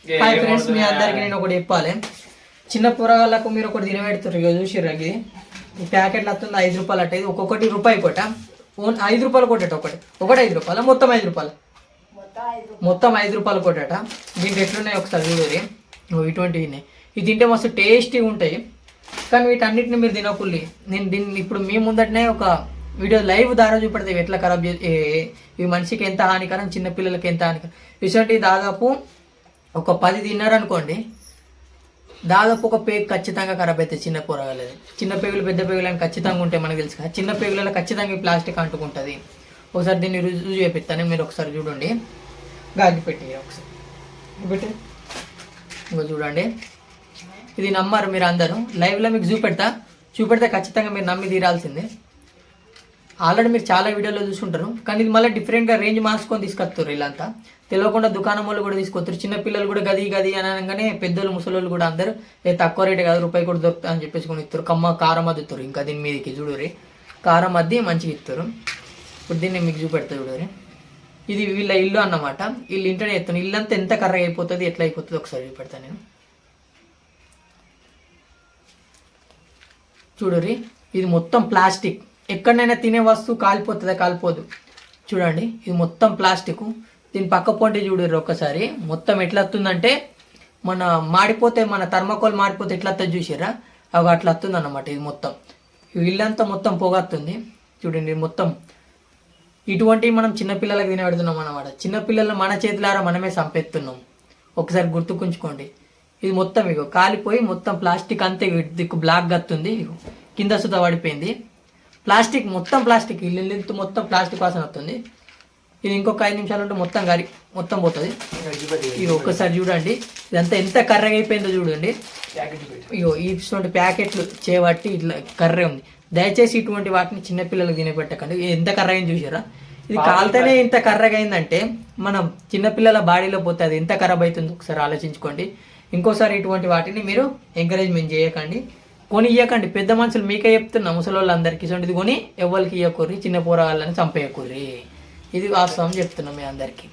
Hi friends, మీ అందరికి నేను ఒకటి చెప్పాలి. చిన్న కూరగాయలకు మీరు ఒకటి తినబెడుతారు ఇక చూసిర్రు. ఇది ఈ ప్యాకెట్లు వస్తుంది 5 రూపాయలు అట్ట. ఇది ఒక్కొక్కటి రూపాయి కొట్ట. 5 రూపాయలు కొట్టేట ఒకటి 5 రూపాయలు, మొత్తం 5 రూపాయలు, మొత్తం 5 రూపాయలు కొట్టేట. దీంట్లో ఎట్లున్నాయి ఒకసారి చూడరి. ఇటువంటివి ఉన్నాయి. ఇది తింటే మస్తు టేస్టీగా ఉంటాయి. కానీ వీటన్నిటిని మీరు తినకుల్లి. నేను దీన్ని ఇప్పుడు మీ ముందటనే ఒక వీడియో లైవ్ ద్వారా చూపెడతాయి ఎట్లా ఖరాబ్ ఇవి మనిషికి ఎంత హానికరం, చిన్నపిల్లలకి ఎంత హానికరం. ఇటువంటి దాదాపు ఒక 10 తిన్నారనుకోండి, దాదాపు ఒక పేగు ఖచ్చితంగా ఖరాబ్ అవుతాయి. చిన్న కూరగాయలు, చిన్న పేగులు పెద్ద పేగులు అని ఖచ్చితంగా ఉంటాయి. మనకు తెలుసు కదా, చిన్న పేగులలో ఖచ్చితంగా ఈ ప్లాస్టిక్ అంటుకుంటుంది. ఒకసారి దీన్ని రుజువు చేపిస్తాను, మీరు ఒకసారి చూడండి. గాలి పెట్టి ఒకసారి పెట్టి ఇంకో చూడండి. ఇది నమ్మారు మీరు అందరూ. లైవ్లో మీకు చూపెడితే ఖచ్చితంగా మీరు నమ్మి తీరాల్సిందే. ఆల్రెడీ మీరు చాలా వీడియోలో చూసుకుంటారు, కానీ ఇది మళ్ళీ డిఫరెంట్గా రేంజ్ మార్చుకొని తీసుకొస్తారు. వీళ్ళంతా తెలియకుండా దుకాణం వాళ్ళు కూడా తీసుకొస్తారు. చిన్నపిల్లలు కూడా గది అనగానే పెద్దోళ్ళు ముసలోళ్ళు కూడా అందరూ తక్కువ రేటు కాదు, రూపాయి కూడా దొరుకుతా అని చెప్పేసి కొని ఇస్తారు. కారం అద్దుతారు. ఇంకా దీని మీదకి చూడరి, కారం అద్ది మంచిగా ఇస్తారు. ఇప్పుడు దీన్ని మీకు చూపెడతా చూడరి. ఇది వీళ్ళ ఇల్లు అన్నమాట. వీళ్ళు ఇంటనే ఎత్తాను. ఇల్లంతా ఎంత కర్రగా అయిపోతుంది, ఎట్లా అయిపోతుంది ఒకసారి చూపెడతాను నేను. చూడరి, ఇది మొత్తం ప్లాస్టిక్. ఎక్కడైనా తినే వస్తువు కాలిపోతుందా? కాలిపోదు. చూడండి, ఇది మొత్తం ప్లాస్టిక్. దీని పక్క పొంటి చూడరు ఒక్కసారి. మొత్తం ఎట్లా వస్తుందంటే మన మాడిపోతే, మన థర్మాకోల్ మాడిపోతే ఎట్లా వస్తుంది చూసారా? అవి అట్లా వస్తుంది అన్నమాట. ఇది మొత్తం ఇల్లంతా మొత్తం పొగొస్తుంది. చూడండి, మొత్తం ఇటువంటివి మనం చిన్నపిల్లలకు తినబెడుతున్నాం అన్నమాట. చిన్నపిల్లలు మన చేతులారా మనమే చంపేస్తున్నాం. ఒకసారి గుర్తుకుంచుకోండి. ఇది మొత్తం ఇగో కాలిపోయి మొత్తం ప్లాస్టిక్ అంతే దిక్కు బ్లాక్ గత్తుంది. కింద సుత పడిపోయింది. ప్లాస్టిక్ మొత్తం ప్లాస్టిక్, ఇల్లు మొత్తం ప్లాస్టిక్ వాసన వస్తుంది. ఇది ఇంకొక 5 నిమిషాలు ఉంటే మొత్తం పోతుంది. ఇది ఒక్కసారి చూడండి, ఇదంతా ఎంత కర్రగా అయిపోయిందో చూడండి. ఇగో ఇటువంటి ప్యాకెట్లు చేయబట్టి ఇట్లా కర్రే ఉంది. దయచేసి ఇటువంటి వాటిని చిన్నపిల్లలకు తినబెట్టకండి. ఎంత కర్రగా అయింది చూసారా? ఇది కాలితేనే ఇంత కర్రగా అయిందంటే మనం చిన్నపిల్లల బాడీలో పోతే అది ఎంత ఖరాబ్ అవుతుందో ఒకసారి ఆలోచించుకోండి. ఇంకోసారి ఇటువంటి వాటిని మీరు ఎంకరేజ్మెంట్ చేయకండి, కొని ఇవ్వకండి. పెద్ద మనుషులు మీకే చెప్తున్నా, ముసలోళ్ళందరికీ ఇది కొని ఎవరికి ఇవ్వకూర్రి, చిన్న పోరగాళ్ళని చంపేయకూర్రి. ఇది వాస్తవం చెప్తున్నాం మీ అందరికీ.